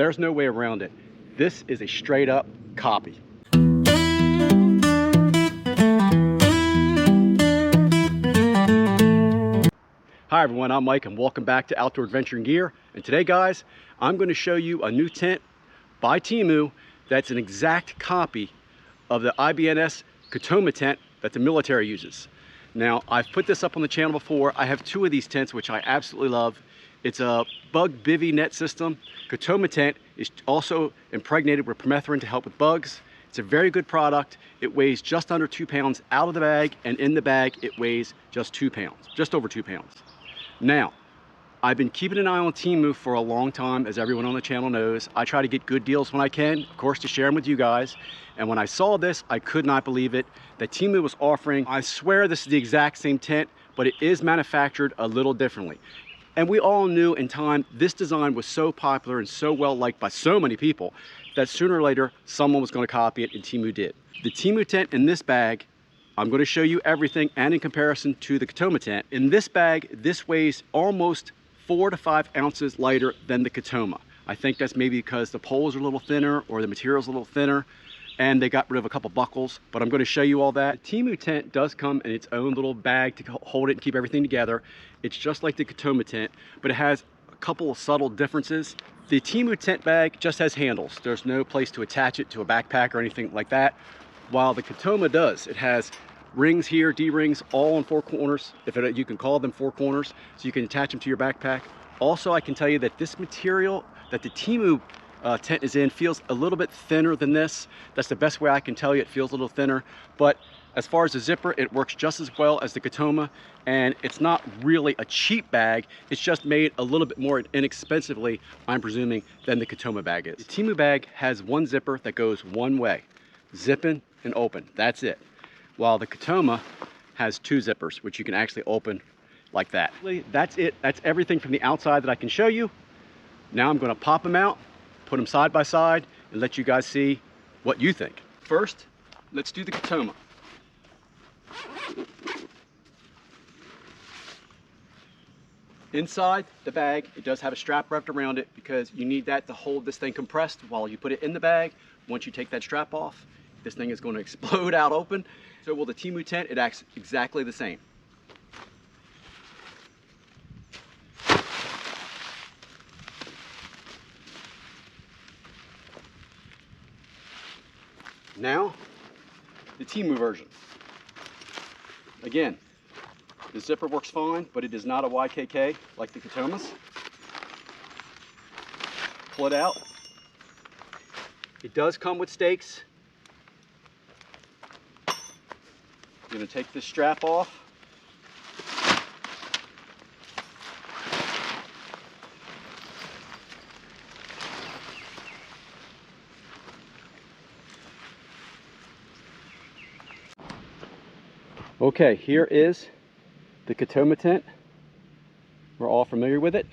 There's no way around it. This is a straight up copy. Hi everyone, I'm Mike and welcome back to Outdoor Adventure and Gear. And today guys, I'm going to show you a new tent by Temu that's an exact copy of the IBNS Catoma tent that the military uses. Now, I've put this up on the channel before. I have two of these tents which I absolutely love. It's a bug bivy net system. Catoma tent is also impregnated with permethrin to help with bugs. It's a very good product. It weighs just under 2 pounds out of the bag, and in the bag it weighs just 2 pounds, just over 2 pounds. Now, I've been keeping an eye on Temu for a long time, as everyone on the channel knows. I try to get good deals when I can, of course, to share them with you guys. And when I saw this, I could not believe it, that Temu was offering, I swear this is the exact same tent, but it is manufactured a little differently. And we all knew in time, this design was so popular and so well liked by so many people that sooner or later, someone was going to copy it, and Temu did. The Temu tent in this bag, I'm going to show you everything, and in comparison to the Catoma tent. In this bag, this weighs almost 4 to 5 ounces lighter than the Catoma. I think that's maybe because the poles are a little thinner or the material's a little thinner, and they got rid of a couple buckles, but I'm going to show you all that. The Temu tent does come in its own little bag to hold it and keep everything together. It's just like the Catoma tent, but it has a couple of subtle differences. The Temu tent bag just has handles. There's no place to attach it to a backpack or anything like that, while the Catoma does. It has rings here, D-rings, all on 4 corners, you can call them 4 corners, so you can attach them to your backpack. Also, I can tell you that this material that the Temu tent is in feels a little bit thinner than this. That's the best way I can tell you. It feels a little thinner, but as far as the zipper, it works just as well as the Catoma, and it's not really a cheap bag. It's just made a little bit more inexpensively, I'm presuming, than the Catoma bag is. The Temu bag has one zipper that goes one way, zipping and open, that's it. While the Catoma has 2 zippers, which you can actually open like that. That's it. That's everything from the outside that I can show you. Now I'm going to pop them out, put them side by side, and let you guys see what you think. First, let's do the Catoma. Inside the bag, it does have a strap wrapped around it because you need that to hold this thing compressed while you put it in the bag. Once you take that strap off, this thing is going to explode out open. So will the Temu tent, it acts exactly the same. Now, the Temu version. Again, the zipper works fine, but it is not a YKK like the Catomas. Pull it out. It does come with stakes. I'm going to take this strap off. Okay, here is the Catoma tent. We're all familiar with it.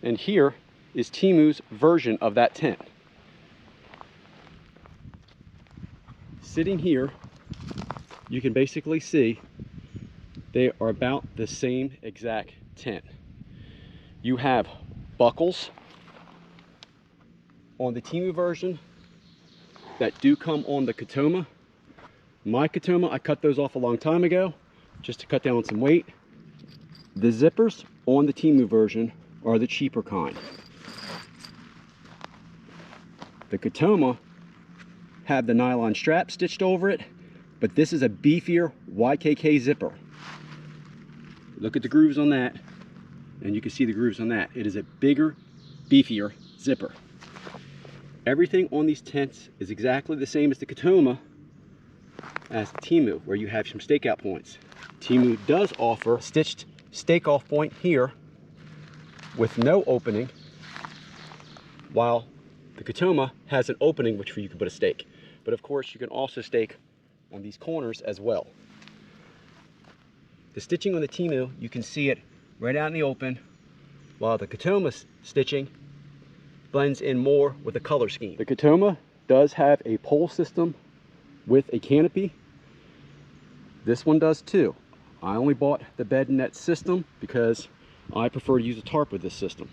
And here is Temu's version of that tent. Sitting here, you can basically see they are about the same exact tent. You have buckles on the Temu version that do come on the Catoma. My Catoma, I cut those off a long time ago just to cut down on some weight. The zippers on the Temu version are the cheaper kind. The Catoma have the nylon strap stitched over it, but this is a beefier YKK zipper. Look at the grooves on that, and you can see the grooves on that. It is a bigger, beefier zipper. Everything on these tents is exactly the same as the Catoma as Temu, where you have some stakeout points. Temu does offer a stitched stake-off point here with no opening, while the Catoma has an opening which you can put a stake. But of course, you can also stake on these corners as well. The stitching on the Temu, you can see it right out in the open, while the Catoma stitching blends in more with the color scheme. The Catoma does have a pole system with a canopy. This one does too. I only bought the bed net system because I prefer to use a tarp with this system.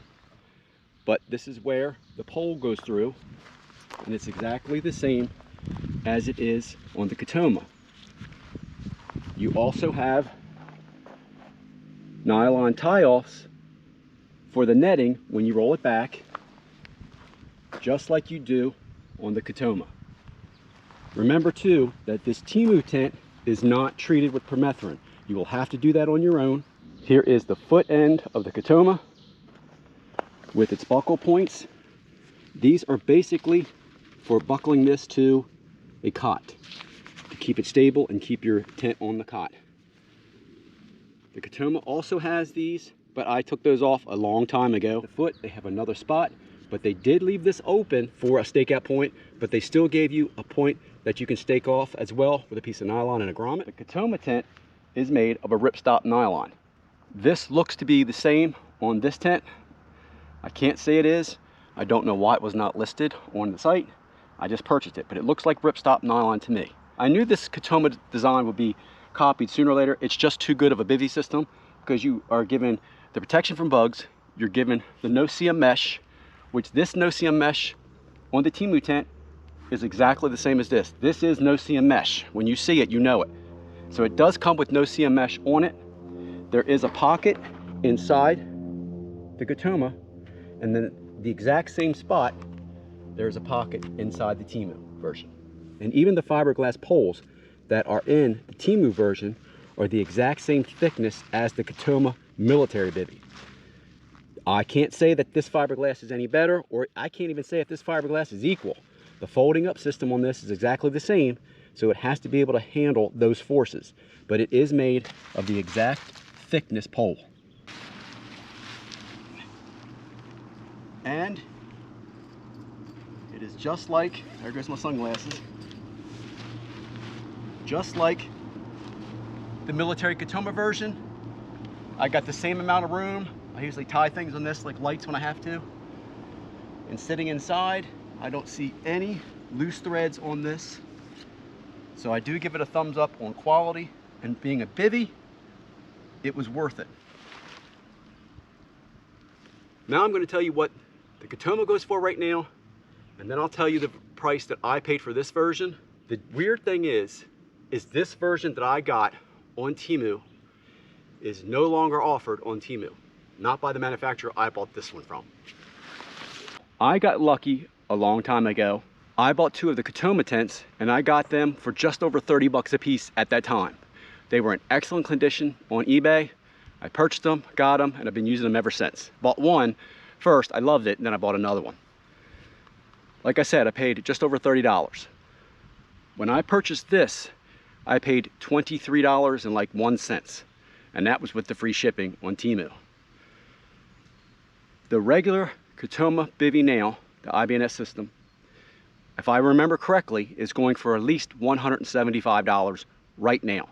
but this is where the pole goes through, and it's exactly the same as it is on the Catoma. You also have nylon tie-offs for the netting when you roll it back, just like you do on the Catoma. Remember too that this Temu tent is not treated with permethrin. You will have to do that on your own. Here is the foot end of the Catoma with its buckle points. These are basically for buckling this to a cot to keep it stable and keep your tent on the cot. The Catoma also has these, but I took those off a long time ago. The foot, they have another spot, but they did leave this open for a stakeout point, but they still gave you a point that you can stake off as well with a piece of nylon and a grommet. The Catoma tent is made of a ripstop nylon. This looks to be the same on this tent. I can't say it is. I don't know why it was not listed on the site. I just purchased it, but it looks like ripstop nylon to me. I knew this Catoma design would be copied sooner or later. It's just too good of a bivy system because you are given the protection from bugs. You're given the no-see-um mesh, which this no-see-um mesh on the Temu tent is exactly the same as this. This is no-see-um mesh. When you see it, you know it. So it does come with no-see-um mesh on it. There is a pocket inside the Catoma, and then the exact same spot, there's a pocket inside the Temu version. And even the fiberglass poles that are in the Temu version are the exact same thickness as the Catoma military bivy. I can't say that this fiberglass is any better, or I can't even say if this fiberglass is equal. The folding up system on this is exactly the same, so it has to be able to handle those forces. But it is made of the exact thickness pole. And it is just like, there goes my sunglasses, just like the military Catoma version. I got the same amount of room. I usually tie things on this like lights when I have to. And sitting inside, I don't see any loose threads on this. So I do give it a thumbs up on quality, and being a bivy, it was worth it. Now I'm going to tell you what the Catoma goes for right now, and then I'll tell you the price that I paid for this version. The weird thing is this version that I got on Temu is no longer offered on Temu. Not by the manufacturer I bought this one from. I got lucky a long time ago. I bought two of the Catoma tents, and I got them for just over 30 bucks a piece at that time. They were in excellent condition on eBay. I purchased them, got them, and I've been using them ever since. Bought one first, I loved it, and then I bought another one. Like I said, I paid just over $30. When I purchased this, I paid $23.01, and that was with the free shipping on Temu. The regular Catoma bivy now, the IBNS system, if I remember correctly, is going for at least $175 right now.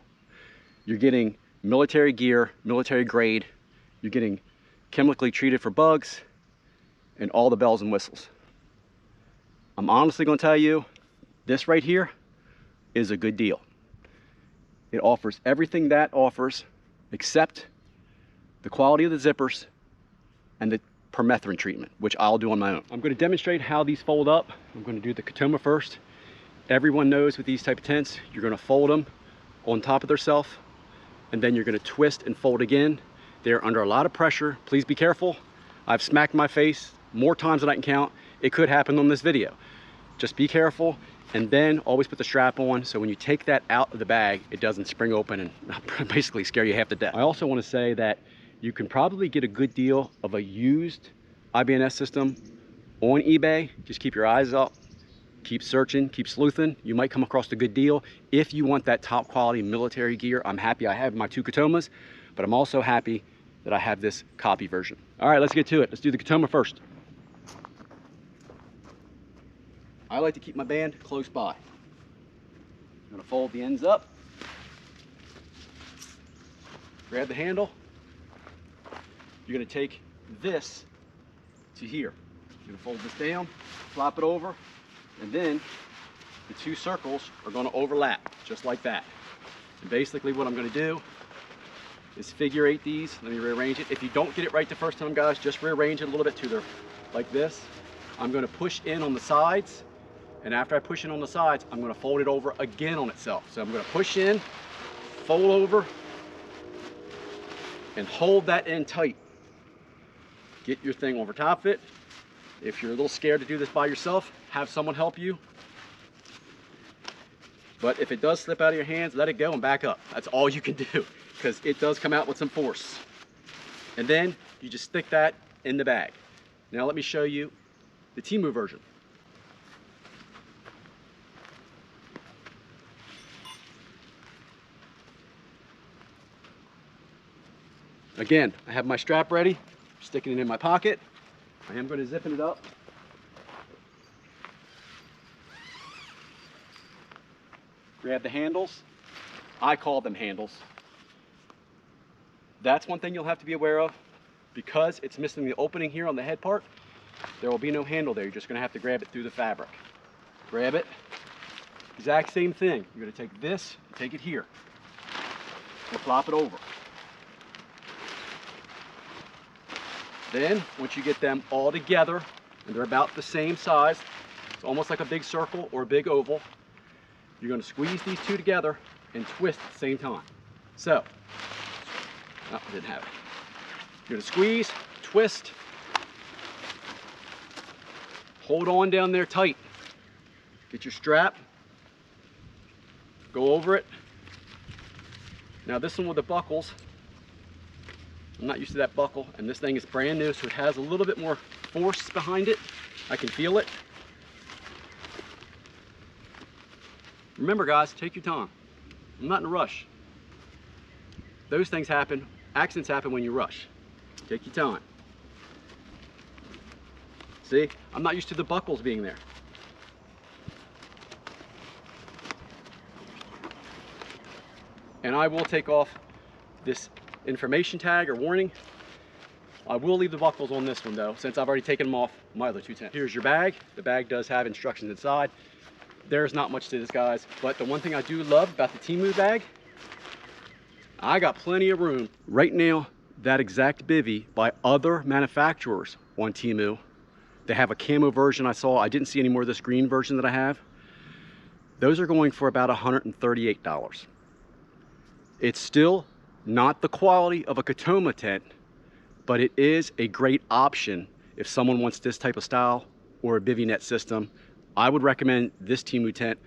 You're getting military gear, military grade, you're getting chemically treated for bugs, and all the bells and whistles. I'm honestly going to tell you, this right here is a good deal. It offers everything that offers, except the quality of the zippers and the permethrin treatment, which I'll do on my own. I'm going to demonstrate how these fold up. I'm going to do the Catoma first. Everyone knows with these type of tents, you're going to fold them on top of themselves, and then you're going to twist and fold again. They're under a lot of pressure. Please be careful. I've smacked my face more times than I can count. It could happen on this video. Just be careful, and then always put the strap on so when you take that out of the bag, it doesn't spring open and basically scare you half to death. I also want to say that you can probably get a good deal of a used IBNS system on eBay. Just keep your eyes up, keep searching, keep sleuthing. You might come across a good deal. If you want that top quality military gear, I'm happy I have my two Catomas, but I'm also happy that I have this copy version. All right, let's get to it. Let's do the Catoma first. I like to keep my band close by. I'm gonna fold the ends up, grab the handle. You're gonna take this to here. You're gonna fold this down, flop it over, and then the two circles are gonna overlap, just like that. And basically what I'm gonna do is figure eight these. Let me rearrange it. If you don't get it right the first time, guys, just rearrange it a little bit to the like this. I'm going to push in on the sides, and after I push in on the sides, I'm going to fold it over again on itself. So I'm going to push in, fold over, and hold that in tight. Get your thing over top of it. If you're a little scared to do this by yourself, have someone help you. But if it does slip out of your hands, let it go and back up. That's all you can do, because it does come out with some force. And then you just stick that in the bag. Now let me show you the Temu version. Again, I have my strap ready, sticking it in my pocket. I am going to zip it up. Grab the handles. I call them handles. That's one thing you'll have to be aware of. Because it's missing the opening here on the head part, there will be no handle there. You're just going to have to grab it through the fabric. Grab it. Exact same thing. You're going to take this, take it here, and flop it over. Then, once you get them all together, and they're about the same size, it's almost like a big circle or a big oval, you're going to squeeze these two together and twist at the same time. So, oh, I didn't have it. You're going to squeeze, twist, hold on down there tight. Get your strap, go over it. Now this one with the buckles, I'm not used to that buckle, and this thing is brand new, so it has a little bit more force behind it. I can feel it. Remember guys, take your time. I'm not in a rush. Those things happen, accidents happen when you rush. Take your time. See, I'm not used to the buckles being there. And I will take off this information tag or warning. I will leave the buckles on this one though, since I've already taken them off my other 210. Here's your bag. The bag does have instructions inside. There's not much to this, guys, but the one thing I do love about the Temu bag, I got plenty of room. Right now, that exact bivvy by other manufacturers on Temu, they have a camo version I saw. I didn't see any more of this green version that I have. Those are going for about $138. It's still not the quality of a Catoma tent, but it is a great option if someone wants this type of style or a bivvy net system. I would recommend this Temu tent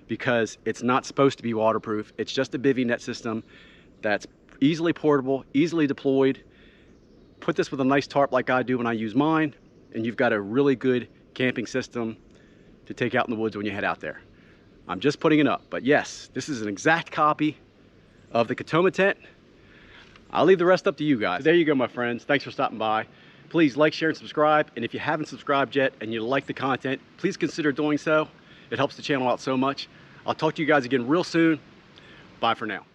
because it's not supposed to be waterproof. It's just a bivvy net system that's easily portable, easily deployed. Put this with a nice tarp like I do when I use mine, and you've got a really good camping system to take out in the woods when you head out there. I'm just putting it up, but yes, this is an exact copy of the Catoma tent. I'll leave the rest up to you guys. There you go, my friends. Thanks for stopping by. Please like, share, and subscribe. And if you haven't subscribed yet and you like the content, please consider doing so. It helps the channel out so much. I'll talk to you guys again real soon. Bye for now.